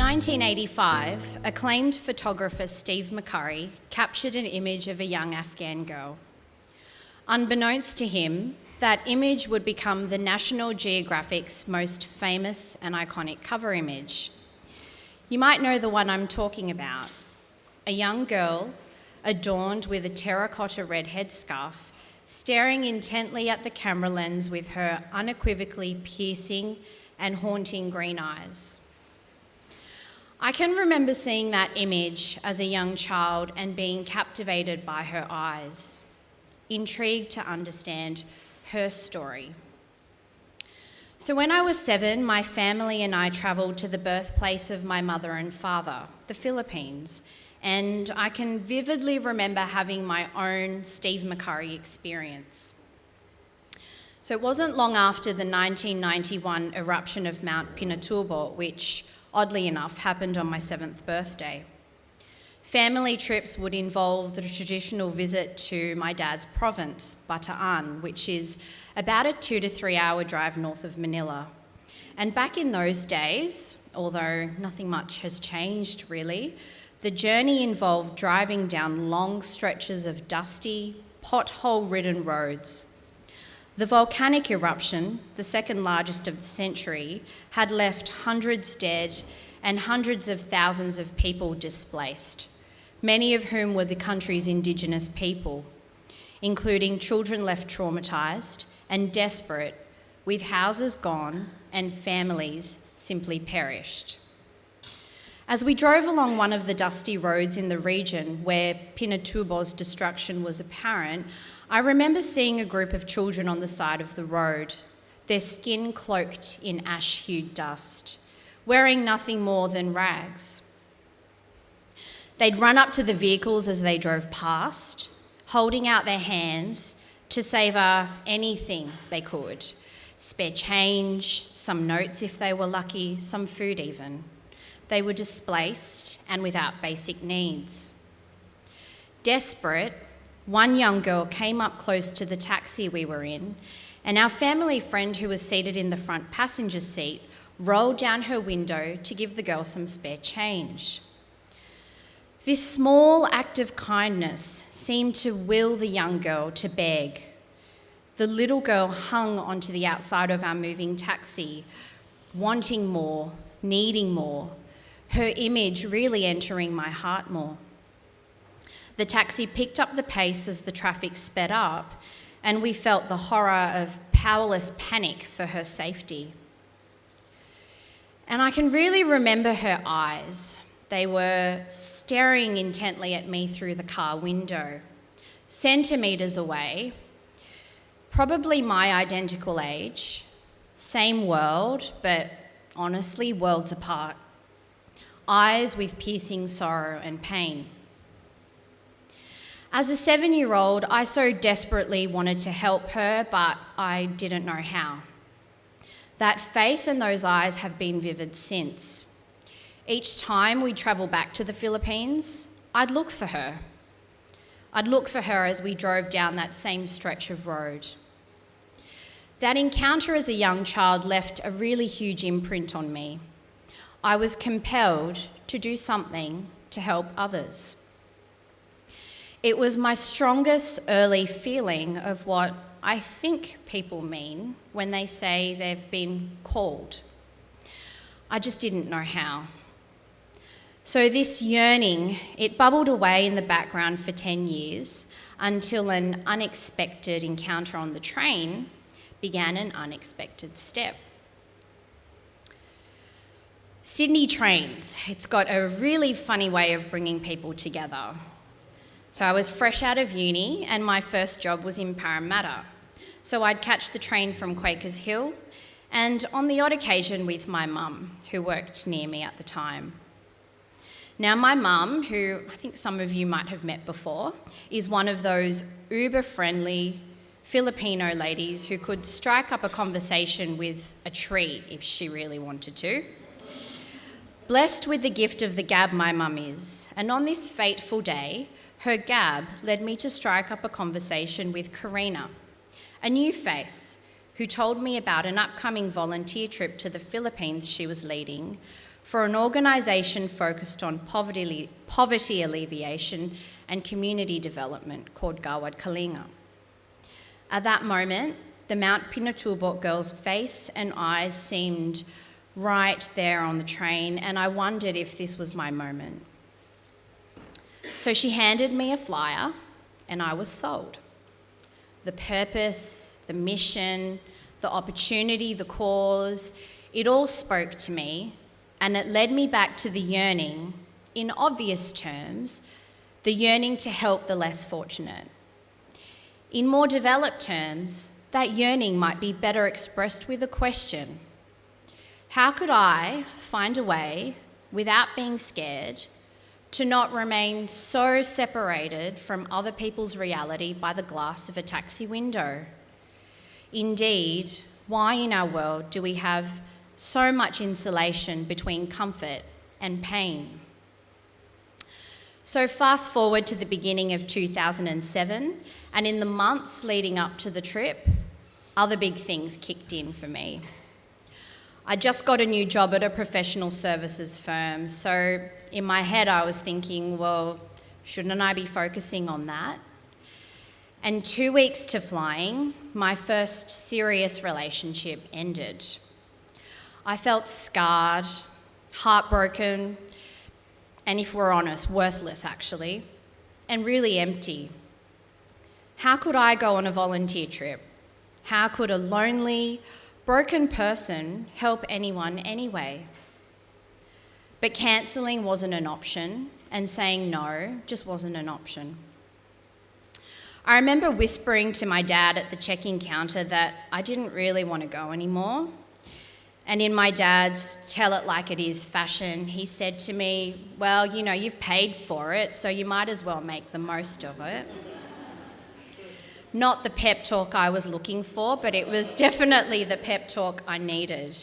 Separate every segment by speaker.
Speaker 1: 1985, acclaimed photographer Steve McCurry captured an image of a young Afghan girl. Unbeknownst to him, that image would become the National Geographic's most famous and iconic cover image. You might know the one I'm talking about. A young girl, adorned with a terracotta red headscarf, staring intently at the camera lens with her unequivocally piercing and haunting green eyes. I can remember seeing that image as a young child and being captivated by her eyes, intrigued to understand her story. So when I was 7, my family and I travelled to the birthplace of my mother and father, the Philippines, and I can vividly remember having my own Steve McCurry experience. So it wasn't long after the 1991 eruption of Mount Pinatubo, which, oddly enough, happened on my 7th birthday. Family trips would involve the traditional visit to my dad's province, Bataan, which is about a 2 to 3 hour drive north of Manila. And back in those days, although nothing much has changed really, the journey involved driving down long stretches of dusty, pothole-ridden roads. The volcanic eruption, the second largest of the century, had left hundreds dead and hundreds of thousands of people displaced, many of whom were the country's indigenous people, including children left traumatised and desperate, with houses gone and families simply perished. As we drove along one of the dusty roads in the region where Pinatubo's destruction was apparent, I remember seeing a group of children on the side of the road, their skin cloaked in ash-hued dust, wearing nothing more than rags. They'd run up to the vehicles as they drove past, holding out their hands to savour anything they could. Spare change, some notes if they were lucky, some food even. They were displaced and without basic needs. Desperate, one young girl came up close to the taxi we were in, and our family friend who was seated in the front passenger seat rolled down her window to give the girl some spare change. This small act of kindness seemed to will the young girl to beg. The little girl hung onto the outside of our moving taxi, wanting more, needing more, her image really entering my heart more. The taxi picked up the pace as the traffic sped up, and we felt the horror of powerless panic for her safety. And I can really remember her eyes. They were staring intently at me through the car window, centimetres away, probably my identical age, same world, but honestly worlds apart. Eyes with piercing sorrow and pain. As a 7-year-old, I so desperately wanted to help her, but I didn't know how. That face and those eyes have been vivid since. Each time we travel back to the Philippines, I'd look for her. I'd look for her as we drove down that same stretch of road. That encounter as a young child left a really huge imprint on me. I was compelled to do something to help others. It was my strongest early feeling of what I think people mean when they say they've been called. I just didn't know how. So this yearning, it bubbled away in the background for 10 years until an unexpected encounter on the train began an unexpected step. Sydney trains, it's got a really funny way of bringing people together. So I was fresh out of uni and my first job was in Parramatta. So I'd catch the train from Quakers Hill and on the odd occasion with my mum, who worked near me at the time. Now my mum, who I think some of you might have met before, is one of those uber-friendly Filipino ladies who could strike up a conversation with a tree if she really wanted to. Blessed with the gift of the gab my mum is, and on this fateful day, her gab led me to strike up a conversation with Karina, a new face who told me about an upcoming volunteer trip to the Philippines she was leading, for an organisation focused on poverty alleviation and community development called Gawad Kalinga. At that moment, the Mount Pinatubo girl's face and eyes seemed right there on the train, and I wondered if this was my moment. So she handed me a flyer, and I was sold. The purpose, the mission, the opportunity, the cause, it all spoke to me, and it led me back to the yearning, in obvious terms, the yearning to help the less fortunate. In more developed terms, that yearning might be better expressed with a question. How could I find a way, without being scared, to not remain so separated from other people's reality by the glass of a taxi window? Indeed, why in our world do we have so much insulation between comfort and pain? So fast forward to the beginning of 2007, and in the months leading up to the trip, other big things kicked in for me. I just got a new job at a professional services firm, so in my head I was thinking, well, shouldn't I be focusing on that? And 2 weeks to flying, my first serious relationship ended. I felt scarred, heartbroken, and if we're honest, worthless actually, and really empty. How could I go on a volunteer trip? How could a lonely, broken person help anyone anyway? But cancelling wasn't an option, and saying no just wasn't an option. I remember whispering to my dad at the check-in counter that I didn't really want to go anymore. And in my dad's tell it like it is fashion, he said to me, well, you know, you've paid for it, so you might as well make the most of it. Not the pep talk I was looking for, but it was definitely the pep talk I needed.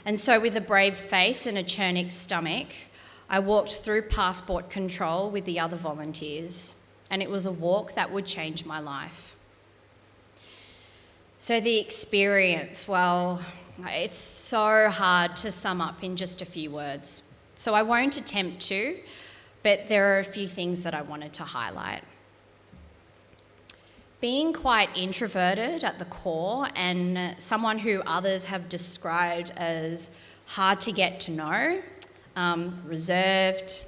Speaker 1: And so with a brave face and a churning stomach, I walked through passport control with the other volunteers, and it was a walk that would change my life. So the experience, well, it's so hard to sum up in just a few words. So I won't attempt to, but there are a few things that I wanted to highlight. Being quite introverted at the core and someone who others have described as hard to get to know, reserved,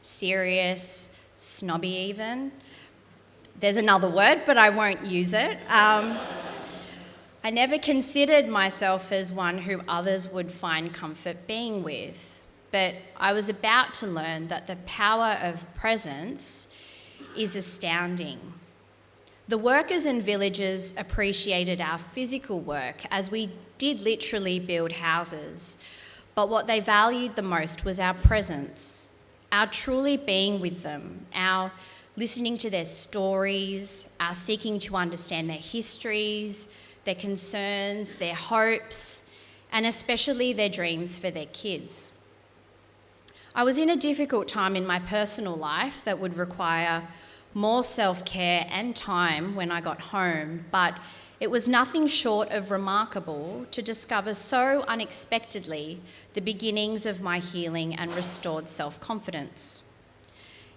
Speaker 1: serious, snobby even. There's another word, but I won't use it. I never considered myself as one who others would find comfort being with, but I was about to learn that the power of presence is astounding. The workers and villagers appreciated our physical work as we did literally build houses, but what they valued the most was our presence, our truly being with them, our listening to their stories, our seeking to understand their histories, their concerns, their hopes, and especially their dreams for their kids. I was in a difficult time in my personal life that would require more self-care and time when I got home, but it was nothing short of remarkable to discover so unexpectedly the beginnings of my healing and restored self-confidence.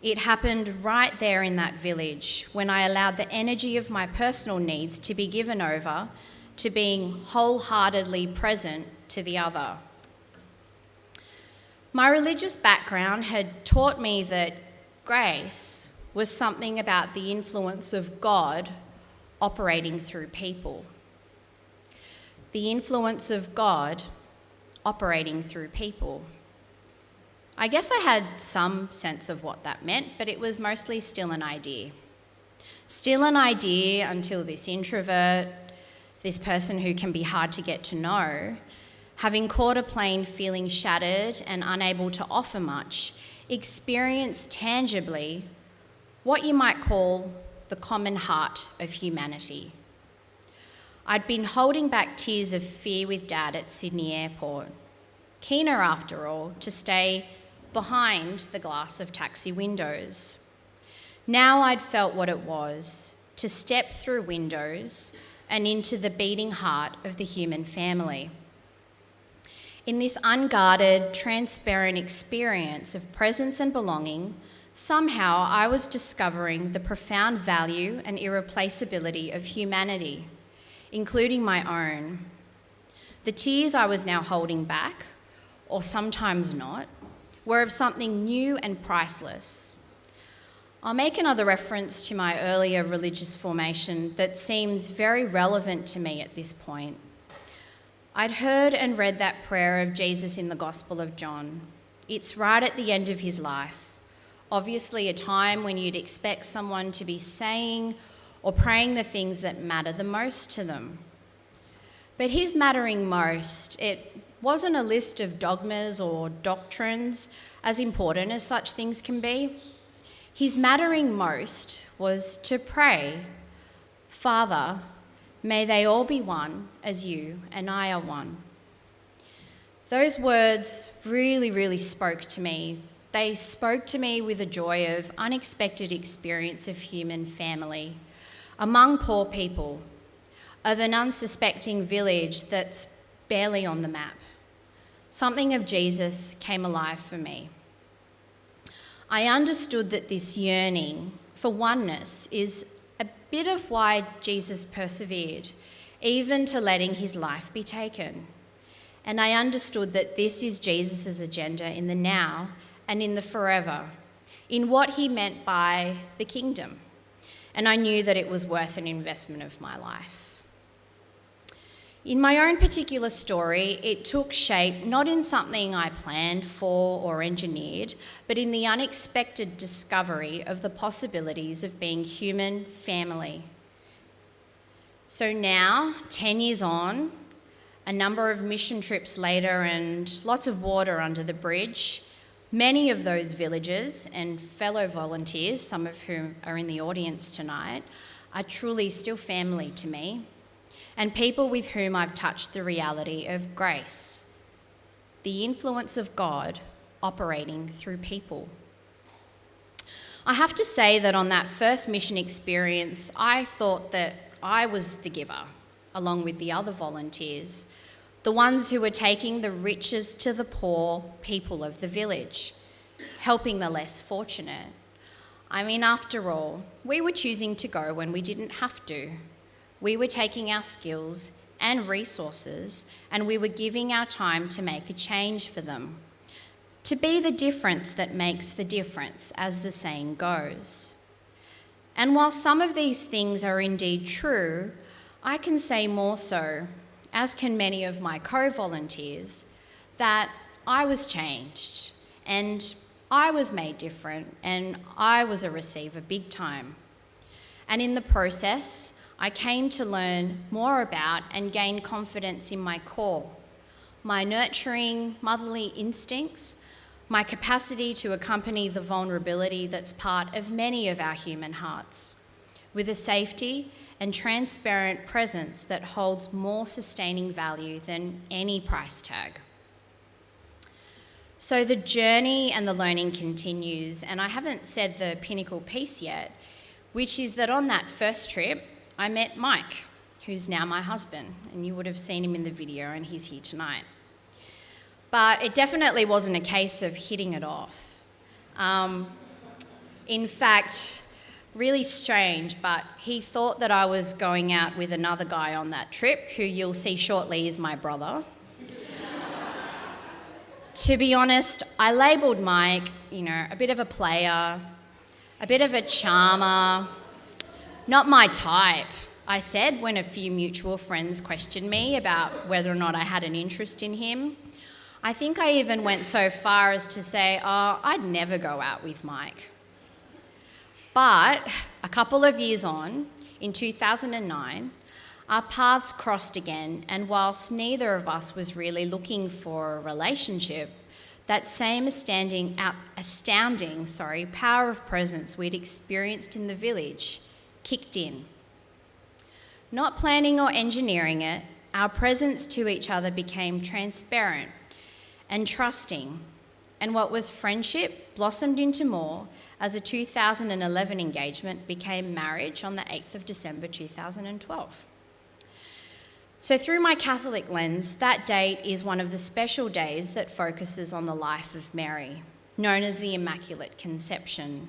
Speaker 1: It happened right there in that village when I allowed the energy of my personal needs to be given over to being wholeheartedly present to the other. My religious background had taught me that grace was something about the influence of God operating through people. The influence of God operating through people. I guess I had some sense of what that meant, but it was mostly still an idea. Still an idea until this introvert, this person who can be hard to get to know, having caught a plane feeling shattered and unable to offer much, experienced tangibly what you might call the common heart of humanity. I'd been holding back tears of fear with Dad at Sydney Airport, keener after all to stay behind the glass of taxi windows. Now I'd felt what it was to step through windows and into the beating heart of the human family. In this unguarded, transparent experience of presence and belonging, somehow I was discovering the profound value and irreplaceability of humanity, including my own. The tears I was now holding back, or sometimes not, were of something new and priceless. I'll make another reference to my earlier religious formation that seems very relevant to me at this point. I'd heard and read that prayer of Jesus in the Gospel of John. It's right at the end of his life, obviously a time when you'd expect someone to be saying or praying the things that matter the most to them. But his mattering most, it wasn't a list of dogmas or doctrines, as important as such things can be. His mattering most was to pray, "Father, may they all be one as you and I are one." Those words really spoke to me. They spoke to me with a joy of unexpected experience of human family, among poor people, of an unsuspecting village that's barely on the map. Something of Jesus came alive for me. I understood that this yearning for oneness is a bit of why Jesus persevered, even to letting his life be taken. And I understood that this is Jesus' agenda in the now and in the forever, in what he meant by the kingdom. And I knew that it was worth an investment of my life. In my own particular story, it took shape not in something I planned for or engineered, but in the unexpected discovery of the possibilities of being human family. So now, 10 years on, a number of mission trips later and lots of water under the bridge, many of those villagers and fellow volunteers, some of whom are in the audience tonight, are truly still family to me, and people with whom I've touched the reality of grace, the influence of God operating through people. I have to say that on that first mission experience, I thought that I was the giver, along with the other volunteers, the ones who were taking the riches to the poor people of the village, helping the less fortunate. I mean, after all, we were choosing to go when we didn't have to. We were taking our skills and resources, and we were giving our time to make a change for them, to be the difference that makes the difference, as the saying goes. And while some of these things are indeed true, I can say more so, as can many of my co-volunteers, that I was changed, and I was made different, and I was a receiver big time. And in the process, I came to learn more about and gain confidence in my core, my nurturing motherly instincts, my capacity to accompany the vulnerability that's part of many of our human hearts, with a safety and transparent presence that holds more sustaining value than any price tag. So the journey and the learning continues, and I haven't said the pinnacle piece yet, which is that on that first trip, I met Mike, who's now my husband, and you would have seen him in the video, and he's here tonight. But it definitely wasn't a case of hitting it off. In fact, really strange, but he thought that I was going out with another guy on that trip, who you'll see shortly is my brother. To be honest, I labelled Mike, a bit of a player, a bit of a charmer. Not my type, I said when a few mutual friends questioned me about whether or not I had an interest in him. I think I even went so far as to say, I'd never go out with Mike. But a couple of years on, in 2009, our paths crossed again, and whilst neither of us was really looking for a relationship, that same astounding power of presence we'd experienced in the village kicked in. Not planning or engineering it, our presence to each other became transparent and trusting, and what was friendship blossomed into more as a 2011 engagement became marriage on the 8th of December 2012. So So through my Catholic lens, that date is one of the special days that focuses on the life of Mary, known as the Immaculate Conception.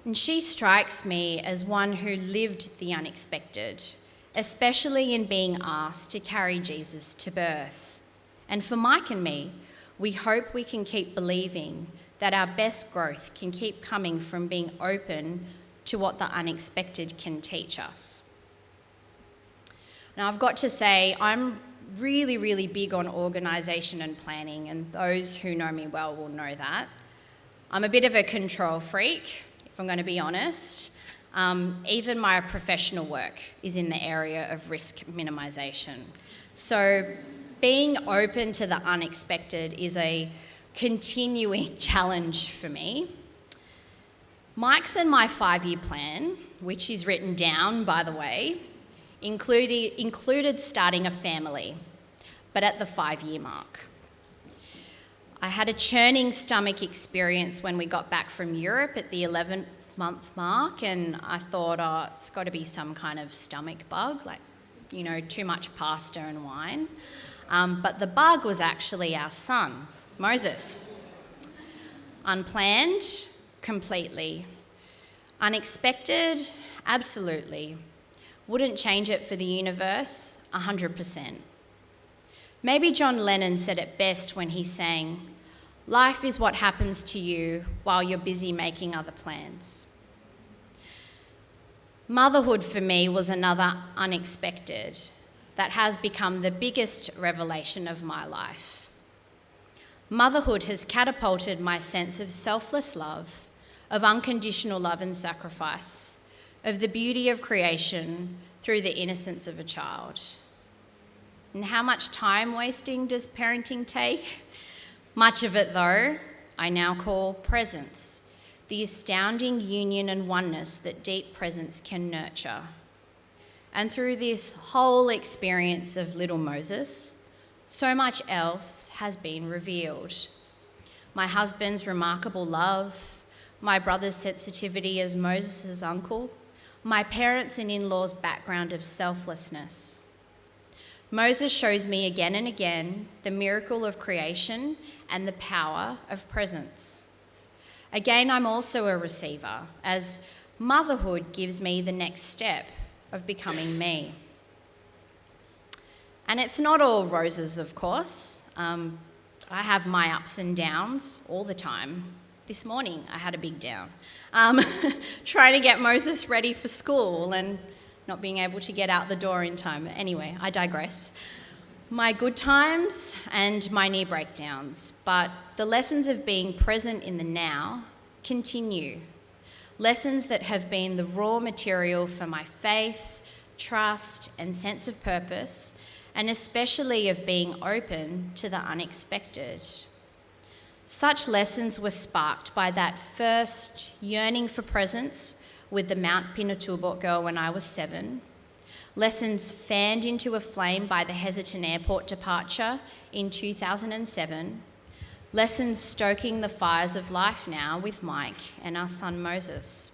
Speaker 1: And she strikes me as one who lived the unexpected, especially in being asked to carry Jesus to birth. And for Mike and me, we hope we can keep believing that our best growth can keep coming from being open to what the unexpected can teach us. Now, I've got to say, I'm really, really big on organisation and planning, and those who know me well will know that. I'm a bit of a control freak, if I'm going to be honest. Even my professional work is in the area of risk minimisation. So being open to the unexpected is a continuing challenge for me. Mike's and my 5-year plan, which is written down, by the way, included starting a family, but at the 5-year mark. I had a churning stomach experience when we got back from Europe at the 11th month mark, and I thought, oh, it's got to be some kind of stomach bug, like, too much pasta and wine. But the bug was actually our son, Moses. Unplanned, completely. Unexpected, absolutely. Wouldn't change it for the universe, 100%. Maybe John Lennon said it best when he sang, "Life is what happens to you while you're busy making other plans." Motherhood for me was another unexpected that has become the biggest revelation of my life. Motherhood has catapulted my sense of selfless love, of unconditional love and sacrifice, of the beauty of creation through the innocence of a child. And how much time wasting does parenting take? Much of it, though, I now call presence, the astounding union and oneness that deep presence can nurture. And through this whole experience of little Moses, so much else has been revealed. My husband's remarkable love, my brother's sensitivity as Moses' uncle, my parents' and in-laws' background of selflessness. Moses shows me again and again the miracle of creation and the power of presence. Again, I'm also a receiver, as motherhood gives me the next step of becoming me. And it's not all roses, of course. I have my ups and downs all the time. This morning, I had a big down. Trying to get Moses ready for school and not being able to get out the door in time. Anyway, I digress. My good times and my knee breakdowns, but the lessons of being present in the now continue. Lessons that have been the raw material for my faith, trust, and sense of purpose, and especially of being open to the unexpected. Such lessons were sparked by that first yearning for presence with the Mount Pinatubo girl when I was 7. Lessons fanned into a flame by the hesitant airport departure in 2007. Lessons stoking the fires of life now with Mike and our son Moses.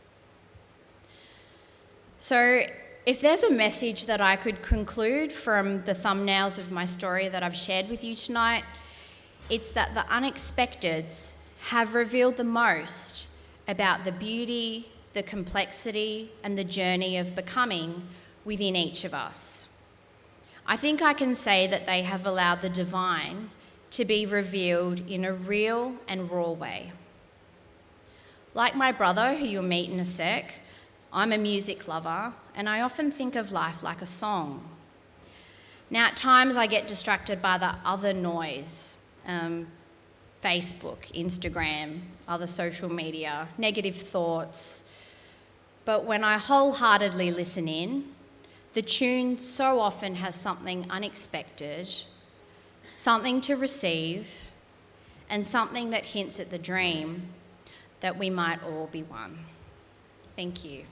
Speaker 1: So if there's a message that I could conclude from the thumbnails of my story that I've shared with you tonight, it's that the unexpecteds have revealed the most about the beauty, the complexity, and the journey of becoming within each of us. I think I can say that they have allowed the divine to be revealed in a real and raw way. Like my brother, who you'll meet in a sec, I'm a music lover, and I often think of life like a song. Now, at times I get distracted by the other noise, Facebook, Instagram, other social media, negative thoughts. But when I wholeheartedly listen in, the tune so often has something unexpected, something to receive, and something that hints at the dream that we might all be one. Thank you.